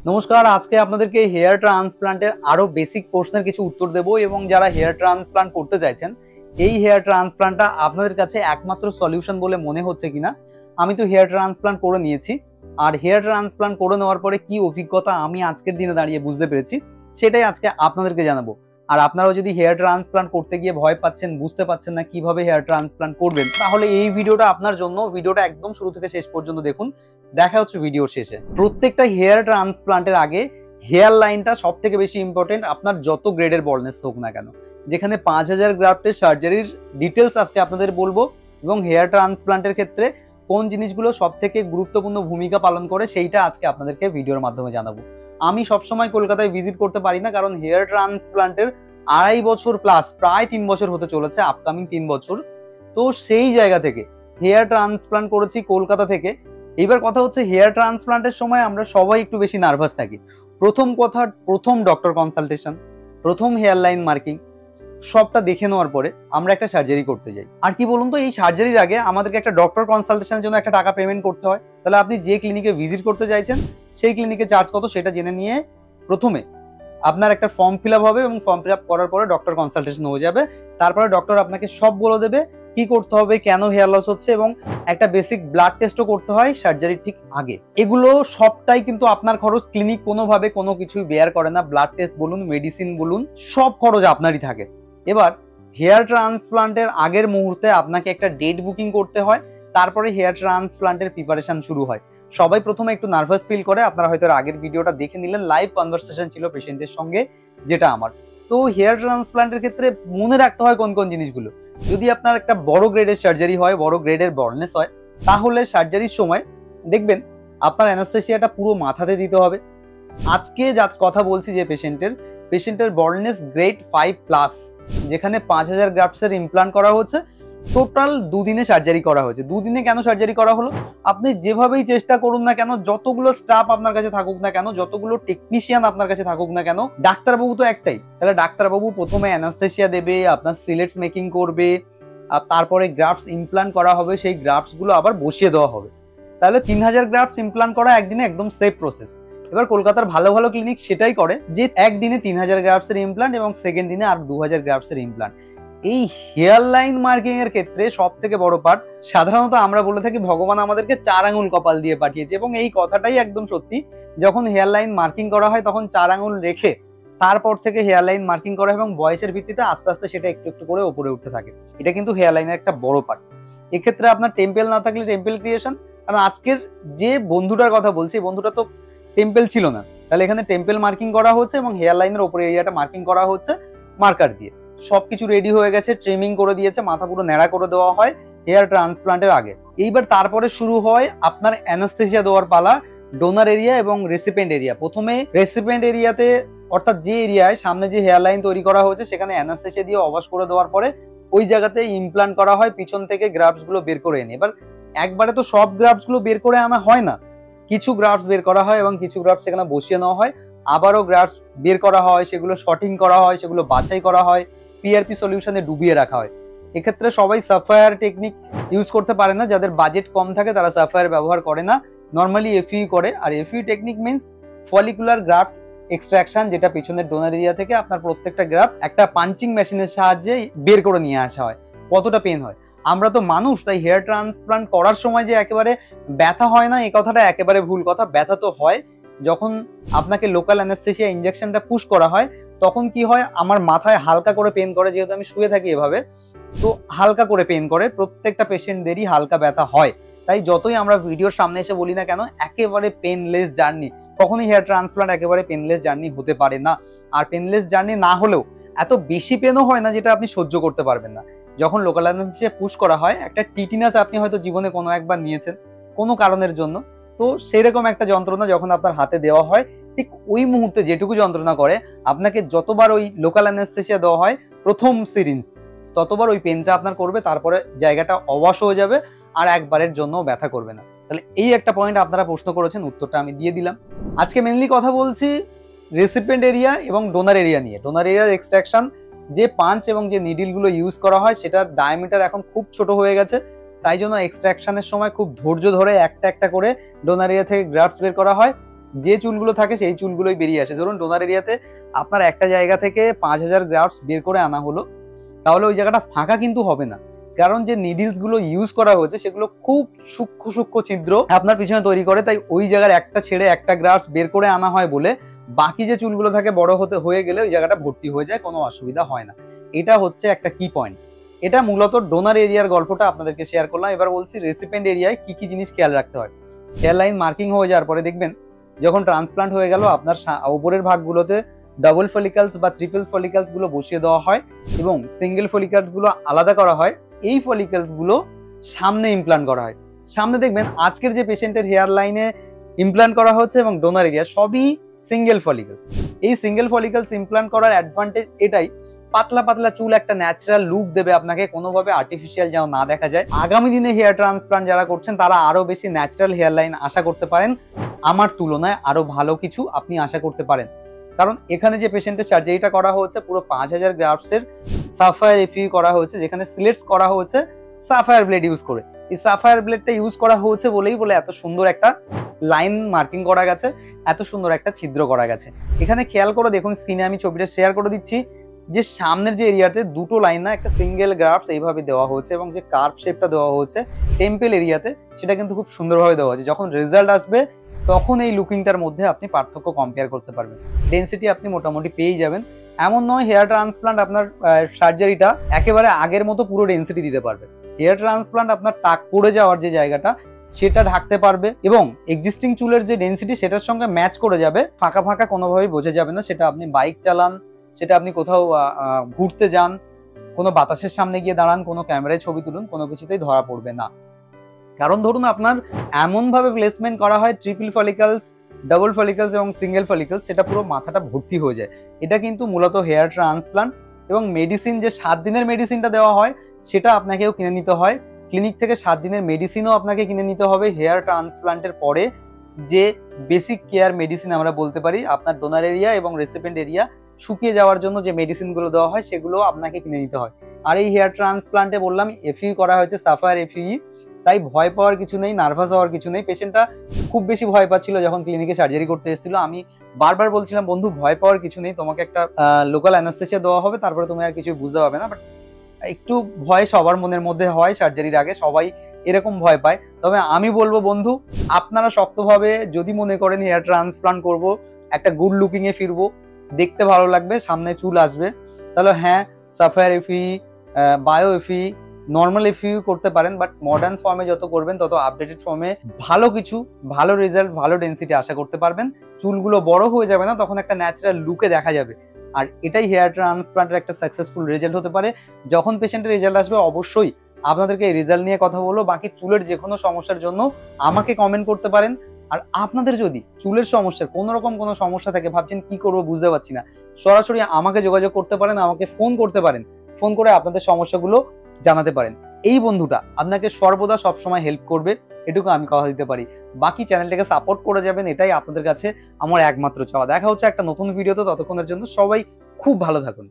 নমস্কার, আজকে আপনাদেরকে হেয়ার ট্রান্সপ্লান্টের আরো বেসিক প্রশ্নের কিছু উত্তর দেব এবং যারা হেয়ার ট্রান্সপ্লান্ট করতে চাইছেন এই হেয়ার ট্রান্সপ্লান্টটা আপনাদের কাছে একমাত্র সলিউশন বলে মনে হচ্ছে কিনা। আমি তো হেয়ার ট্রান্সপ্লান্ট করে নিয়েছি, আর হেয়ার ট্রান্সপ্লান্ট করে নেওয়ার পরে কি অভিজ্ঞতা আমি আজকের দিনে দাঁড়িয়ে বুঝতে পেরেছি সেটাই আজকে আপনাদেরকে জানাবো। আর আপনারাও যদি হেয়ার ট্রান্সপ্লান্ট করতে গিয়ে ভয় পাচ্ছেন, বুঝতে পাচ্ছেন না কিভাবে হেয়ার ট্রান্সপ্লান্ট করবেন, তাহলে এই ভিডিওটা আপনার জন্য। ভিডিওটা একদম শুরু থেকে শেষ পর্যন্ত দেখুন। দেখা হচ্ছে ভিডিওর শেষে। প্রত্যেকটা হেয়ার ট্রান্সপ্লান্টের আগে হেয়ার লাইনটা সব থেকে বেশি ইম্পর্টেন্ট, আপনার যত গ্রেডের বল্ডনেস হোক না কেন। যেখানে 5000 গ্রাফটের সার্জারির ডিটেলস আজকে আপনাদের বলবো, এবং হেয়ার ট্রান্সপ্লান্টের ক্ষেত্রে কোন জিনিসগুলো সব থেকে গুরুত্বপূর্ণ ভূমিকা পালন করে সেইটা আজকে আপনাদেরকে ভিডিওর মাধ্যমে জানাবো। আমি সবসময় কলকাতায় ভিজিট করতে পারি না, কারণ হেয়ার ট্রান্সপ্লান্টের 2.5 বছর প্লাস, প্রায় 3 বছর হতে চলেছে, আপকামিং 3 বছর। তো সেই জায়গা থেকে হেয়ার ট্রান্সপ্লান্ট করেছি কলকাতা থেকে। এবার কথা হচ্ছে, হেয়ার ট্রান্সপ্লান্টের সময় আমরা সবাই একটু বেশি নার্ভাস থাকি। প্রথম ডক্টর কনসালটেশন, প্রথম হেয়ার লাইন মার্কিং, সবটা দেখে নেওয়ার পরে আমরা একটা সার্জারি করতে যাই। আর কি বলুন তো, এই সার্জারির আগে আমাদেরকে একটা ডক্টর কনসালটেশনের জন্য একটা টাকা পেমেন্ট করতে হয়। তাহলে আপনি যে ক্লিনিকে ভিজিট করতে চাইছেন সেই ক্লিনিকে চার্জ কত সেটা জেনে নিয়ে প্রথমে আপনার একটা ফর্ম ফিল আপ হবে, এবং ফর্ম ফিল আপ করার পরে ডক্টর কনসালটেশন হয়ে যাবে। তারপরে ডক্টর আপনাকে সব বলে দেবে কি করতে হবে, কেন হেয়ার লস হচ্ছে, এবং একটা বেসিক ব্লাড টেস্টও করতে হয় সার্জারির ঠিক আগে। এগুলো সবটাই কিন্তু আপনার খরচ, ক্লিনিক কোনোভাবে কোনো কিছুই বেয়ার করে না। ব্লাড টেস্ট বলুন, মেডিসিন বলুন, সব খরচ আপনারই থাকে। এবার হেয়ার ট্রান্সপ্লান্টের আগের মুহূর্তে আপনাকে একটা ডেট বুকিং করতে হয়, তারপরে হেয়ার ট্রান্সপ্লান্টের প্রিপারেশন শুরু হয়। সবাই প্রথমে একটু নার্ভাস ফিল করে, আপনারা হয়তো আগের ভিডিওটা দেখে নিলেন, লাইভ কনভারসেশন ছিল পেশেন্টের সঙ্গে, যেটা আমার। তো হেয়ার ট্রান্সপ্লান্টের ক্ষেত্রে মনে রাখতে হয় কোন কোন জিনিসগুলো। যদি আপনার একটা বড় গ্রেডের সার্জারি হয়, বড় গ্রেডের বল্ডনেস হয়, তাহলে সার্জারির সময় দেখবেন আপনার অ্যানাস্থেসিয়াটা পুরো মাথাতে দিতে হবে। আজকে যা কথা বলছি যে পেশেন্টের বল্ডনেস গ্রেড 5+, যেখানে 5000 গ্রাফটসের ইমপ্লান্ট করা হচ্ছে, টোটাল 2 দিনে সার্জারি করা হয়েছে। 2 দিনে কেন সার্জারি করা হলো? আপনি যেভাবেই চেষ্টা করুন না কেন, যতগুলো স্টাফ আপনার কাছে থাকুক না কেন, যতগুলো টেকনিশিয়ান আপনার কাছে থাকুক না কেন, ডাক্তারবাবু তো একটাই। তাহলে ডাক্তারবাবু প্রথমে অ্যানাস্থেসিয়া দেবে, আপনার সিলেটস মেকিং করবে, আর তারপরে গ্রাফটস ইমপ্লান্ট করা হবে, সেই গ্রাফটস গুলো আবার বসিয়ে দেওয়া হবে। তাহলে 3000 গ্রাফটস ইমপ্লান্ট করা একদিনে একদম সেফ প্রসেস। এবার কলকাতার ভালো ভালো ক্লিনিক সেটাই করে, যে একদিনে 3000 গ্রাফটসের ইমপ্লান্ট এবং সেকেন্ড দিনে আর 2000 গ্রাফটসের ইমপ্লান্ট। এই হেয়ার লাইন মার্কিং এর ক্ষেত্রে সব থেকে বড় পার্ট, সাধারণত আমরা বলে থাকি ভগবান আমাদেরকে 4 আঙুল কপাল দিয়ে পাঠিয়েছে, এবং এই কথাটাই একদম সত্যি। যখন হেয়ার লাইন মার্কিং করা হয় তখন 4 আঙুল রেখে তারপর থেকে হেয়ার লাইন মার্কিং করা হয়, এবং বয়সের ভিত্তিতে আস্তে আস্তে সেটা একটু একটু করে উপরে উঠতে থাকে। এটা কিন্তু হেয়ার লাইনের একটা বড় পার্ট। এক্ষেত্রে আপনার টেম্পেল না থাকলে টেম্পেল ক্রিয়েশন, কারণ আজকের যে বন্ধুটার কথা বলছি, বন্ধুটা তো টেম্পেল ছিল না, তাহলে এখানে টেম্পেল মার্কিং করা হচ্ছে এবং হেয়ার লাইনের উপরে এরিয়াটা মার্কিং করা হচ্ছে মার্কার দিয়ে। সবকিছু রেডি হয়ে গেছে, ট্রিমিং করে দিয়েছে, মাথা পুরো ন্যাড়া করে দেওয়া হয় হেয়ার ট্রান্সপ্লান্টের আগে। এইবার তারপরে শুরু হয় আপনার অ্যানাস্থেসিয়া দেওয়ার পালা, ডোনার এরিয়া এবং রেসিপেন্ট এরিয়া। প্রথমে রেসিপেন্ট এরিয়াতে, অর্থাৎ যে এরিয়ায় সামনে যে হেয়ার লাইন তৈরি করা হয়েছে, সেখানে অ্যানাস্থেসিয়া দিয়ে অবশ করে দেওয়ার পরে ওই জায়গাতে ইমপ্লান্ট করা হয়, পিছন থেকে গ্রাফটস গুলো বের করে এনে। এবার একবারে তো সব গ্রাফটস গুলো বের করে আনা হয় না, কিছু গ্রাফটস বের করা হয় এবং কিছু গ্রাফটস সেখানে বসিয়ে নেওয়া হয়, আবারও গ্রাফটস বের করা হয়, সেগুলো শর্টিং করা হয়, সেগুলো বাছাই করা হয়, পিআরপি সলিউশনে ডুবিয়ে রাখা হয়। এক্ষেত্রে সবাই সাফায়ার টেকনিক ইউজ করতে পারে না, যাদের বাজেট কম থাকে তারা সাফায়ার ব্যবহার করে না, নর্মালি এফইউ করে। আর FU technique means follicular graft extraction, যেটা পিছনের ডোনার এরিয়া থেকে আপনার প্রত্যেকটা গ্রাফট একটা পাঞ্চিং মেশিনের সাহায্যে বের করে নিয়ে আসা হয়। কতটা পেন হয়, আমরা তো মানুষ, তাই হেয়ার ট্রান্সপ্লান্ট করার সময় যে একেবারে ব্যথা হয় না এই কথাটা একেবারে ভুল কথা। ব্যথা তো হয়, যখন আপনাকে লোকাল অ্যানাস্থেসিয়া ইনজেকশনটা পুশ করা হয় তখন কি হয়, আমার মাথায় হালকা করে পেন করে, যেহেতু আমি শুয়ে থাকি এভাবে, তো হালকা করে পেন করে। প্রত্যেকটা পেশেন্টদেরই হালকা ব্যথা হয়, তাই যতই আমরা ভিডিওর সামনে এসে বলি না কেন, একেবারে পেনলেস জার্নি কখনোই হেয়ার ট্রান্সপ্লান্ট একেবারে পেনলেস জার্নি হতে পারে না। আর পেনলেস জার্নি না হলেও এত বেশি পেনও হয় না যেটা আপনি সহ্য করতে পারবেন না। যখন লোকাল অ্যানাস্থেসিয়া পুশ করা হয়, একটা টিটিনাস আপনি হয়তো জীবনে কোনো একবার নিয়েছেন কোনো কারণের জন্য, তো সেরকম একটা যন্ত্রণা যখন আপনার হাতে দেওয়া হয়, ঠিক ওই মুহূর্তে যেটুকু যন্ত্রণা করে, আপনাকে যতবার ওই লোকাল অ্যানাস্থেসিয়া দেওয়া হয় প্রথম সিরিঞ্জ, ততবার ওই পেনটা আপনার করবে, তারপরে জায়গাটা অবশ হয়ে যাবে, আর একবারের জন্য ব্যথা করবে না। তাহলে এই একটা পয়েন্ট আপনারা প্রশ্ন করেছেন, উত্তরটা আমি দিয়ে দিলাম। আজকে মেনলি কথা বলছি রেসিপেন্ট এরিয়া এবং ডোনার এরিয়া নিয়ে। ডোনার এরিয়ার এক্সট্রাকশন, যে পাঞ্চ এবং যে নিডিলগুলো ইউজ করা হয় সেটার ডায়ামিটার এখন খুব ছোট হয়ে গেছে, তাই জন্য এক্সট্রাকশনের সময় খুব ধৈর্য ধরে একটা একটা করে ডোনার এরিয়া থেকে গ্রাফটস বের করা হয়। যে চুলগুলো থাকে সেই চুলগুলোই বেরিয়ে আসে। ধরুন ডোনার এরিয়াতে আপনার একটা জায়গা থেকে 5000 গ্রাফটস বের করে আনা হলো, তাহলে ওই জায়গাটা ফাঁকা কিন্তু হবে না, কারণ যে নিডলস গুলো ইউজ করা হয়েছে সেগুলো খুব সূক্ষ্ম সূক্ষ্ম ছিদ্র আপনার পিছনে তৈরি করে, তাই ওই জায়গার একটা ছেড়ে একটা গ্রাফটস বের করে আনা হয় বলে বাকি যে চুলগুলো থাকে বড় হয়ে গেলে ওই জায়গাটা ভর্তি হয়ে যায়, কোনো অসুবিধা হয় না। এটা হচ্ছে একটা কি পয়েন্ট। এটা মূলত ডোনার এরিয়ার গল্পটা আপনাদেরকে শেয়ার করলাম। এবার বলছি রেসিপিয়েন্ট এরিয়ায় কি কি জিনিস খেয়াল রাখতে হয়। হেয়ার লাইন মার্কিং হয়ে যাওয়ার পরে দেখবেন যখন ট্রান্সপ্লান্ট হয়ে গেল আপনার উপরের ভাগগুলোতে ডাবল ফলিকালস বা ট্রিপল ফলিকালস গুলো বসিয়ে দেওয়া হয় এবং সিঙ্গেল ফলিকালস গুলো আলাদা করা হয়। এই ফলিকালস গুলো সামনে ইমপ্লান্ট করা হয়। সামনে দেখবেন আজকের যে পেশেন্টের হেয়ার লাইনে ইমপ্লান্ট করা হচ্ছে এবং ডোনার এরিয়া সবই সিঙ্গেল ফলিকালস। এই সিঙ্গেল ফলিকালস ইমপ্লান্ট করার অ্যাডভান্টেজ এটাই, পাতলা পাতলা চুল একটা ন্যাচারাল লুক দেবে আপনাকে, কোনোভাবে আর্টিফিশিয়াল যেন না দেখা যায়। আগামী দিনে হেয়ার ট্রান্সপ্লান্ট যারা করছেন তারা আরো বেশি ন্যাচারাল হেয়ার লাইন আশা করতে পারেন, আমার তুলনায় আরো ভালো কিছু আপনি আশা করতে পারেন। কারণ এখানে যে পেশেন্টের সার্জারিটা করা হয়েছে পুরো 5000 গ্রাফটসের সাফায়ার এফইউ করা হয়েছে, যেখানে সিলেটস করা হয়েছে সাফায়ার ব্লেড ইউজ করে। এই সাফায়ার ব্লেডটা ইউজ করা হয়েছে বলেই এত সুন্দর একটা লাইন মার্কিং করা গেছে, এত সুন্দর একটা ছিদ্র করা গেছে। এখানে খেয়াল করে দেখুন, স্ক্রিনে আমি ছবিটা শেয়ার করে দিচ্ছি, যে সামনের যে এরিয়াতে দুটো লাইন না, একটা সিঙ্গেল গ্রাফটস এইভাবে দেওয়া হয়েছে এবং যে কার্ভ শেপটা দেওয়া হয়েছে টেম্পল এরিয়াতে সেটা কিন্তু খুব সুন্দরভাবে দেওয়া হয়েছে। যখন রেজাল্ট আসবে তখন এই লুকিংটার মধ্যে আপনি পার্থক্য কম্পেয়ার করতে পারবেন, ডেন্সিটি আপনি মোটামুটি পেয়ে যাবেন। এমন নয় হেয়ার ট্রান্সপ্লান্ট আপনার সার্জারিটা একেবারে আগের মতো পুরো ডেন্সিটি দিতে পারবে। হেয়ার ট্রান্সপ্লান্ট আপনার টাক পড়ে যাওয়ার যে জায়গাটা সেটা ঢাকতে পারবে এবং এক্সিস্টিং চুলের যে ডেন্সিটি সেটার সঙ্গে ম্যাচ করে যাবে, ফাঁকা ফাঁকা কোনোভাবেই বোঝা যাবে না। সেটা আপনি বাইক চালান, সেটা আপনি কোথাও ঘুরতে যান, কোনো বাতাসের সামনে গিয়ে দাঁড়ান, কোনো ক্যামেরায় ছবি তুলুন, কোনো কিছুতেই ধরা পড়বে না। কারণ ধরুন আপনার এমন ভাবে প্লেসমেন্ট করা হয় ট্রিপল ফলিকালস, ডাবল ফলিকালস এবং সিঙ্গেল ফলিকালস, সেটা পুরো মাথাটা ভর্তি হয়ে যায়। এটা কিন্তু মূলত হেয়ার ট্রান্সপ্লান্ট। এবং মেডিসিন যে 7 দিনের মেডিসিনটা দেওয়া হয় সেটা আপনাকেও কিনে নিতে হয় ক্লিনিক থেকে। 7 দিনের মেডিসিনও আপনাকে কিনে নিতে হবে। হেয়ার ট্রান্সপ্লান্টের পরে যে বেসিক কেয়ার মেডিসিন আমরা বলতে পারি, আপনার ডোনার এরিয়া এবং রেসিপিয়েন্ট এরিয়া শুকিয়ে যাওয়ার জন্য যে মেডিসিনগুলো দেওয়া হয় সেগুলো আপনাকে কিনে নিতে হয়। আর এই হেয়ার ট্রান্সপ্লান্টে বললাম এফইউ করা হয়েছে সাফায়ার এফইউ, তাই ভয় পাওয়ার কিছু নেই, নার্ভাস হওয়ার কিছু নেই। পেশেন্টটা খুব বেশি ভয় পাচ্ছিল যখন ক্লিনিকে সার্জারি করতে এসেছিল। আমি বারবার বলছিলাম, বন্ধু ভয় পাওয়ার কিছু নেই, তোমাকে একটা লোকাল অ্যানাস্থেসিয়া দেওয়া হবে, তারপরে তুমি আর কিছু বুঝতে পারবে না। বাট একটু ভয় সবার মনের মধ্যে হয়, সার্জারির আগে সবাই এরকম ভয় পায়। তবে আমি বলবো বন্ধু, আপনারা শক্তভাবে যদি মনে করেন হেয়ার ট্রান্সপ্লান্ট করব, একটা গুড লুকিং এ ফিরবো, দেখতে ভালো লাগবে, সামনে চুল আসবে, তাহলে হ্যাঁ সাফায়ার এফি, বায়ো এফি, নর্মাল এফইউ করতে পারেন। বাট মডার্ন ফর্মে যত করবেন তত আপডেটেড ফর্মে ভালো কিছু, ভালো রেজাল্ট, ভালো ডেন্সিটি আশা করতে পারবেন। চুলগুলো বড় হয়ে যাবে না, তখন একটা ন্যাচারাল লুকে দেখা যাবে। আর এটাই হেয়ার ট্রান্সপ্লান্টের একটা সাকসেসফুল রেজাল্ট হতে পারে। যখন পেশেন্টের রেজাল্ট আসবে অবশ্যই আপনাদেরকে এই রেজাল্ট নিয়ে কথা বলবো। বাকি চুলের যে কোনো সমস্যার জন্য আমাকে কমেন্ট করতে পারেন। আর আপনাদের যদি চুলের সমস্যার কোনো রকম কোনো সমস্যা থাকে, ভাবছেন কি করবো বুঝতে পারছি না, সরাসরি আমাকে যোগাযোগ করতে পারেন, আমাকে ফোন করতে পারেন, ফোন করে আপনাদের সমস্যাগুলো জানাতে পারেন। এই বন্ধুটা আপনাকে সর্বদা সবসময় হেল্প করবে, এটুকু আমি কথা দিতে পারি। বাকি চ্যানেলটাকে সাপোর্ট করে যাবেন, এটাই আপনাদের কাছে আমার একমাত্র চাওয়া। দেখা হচ্ছে একটা নতুন ভিডিওতে, ততক্ষণের জন্য সবাই খুব ভালো থাকুন।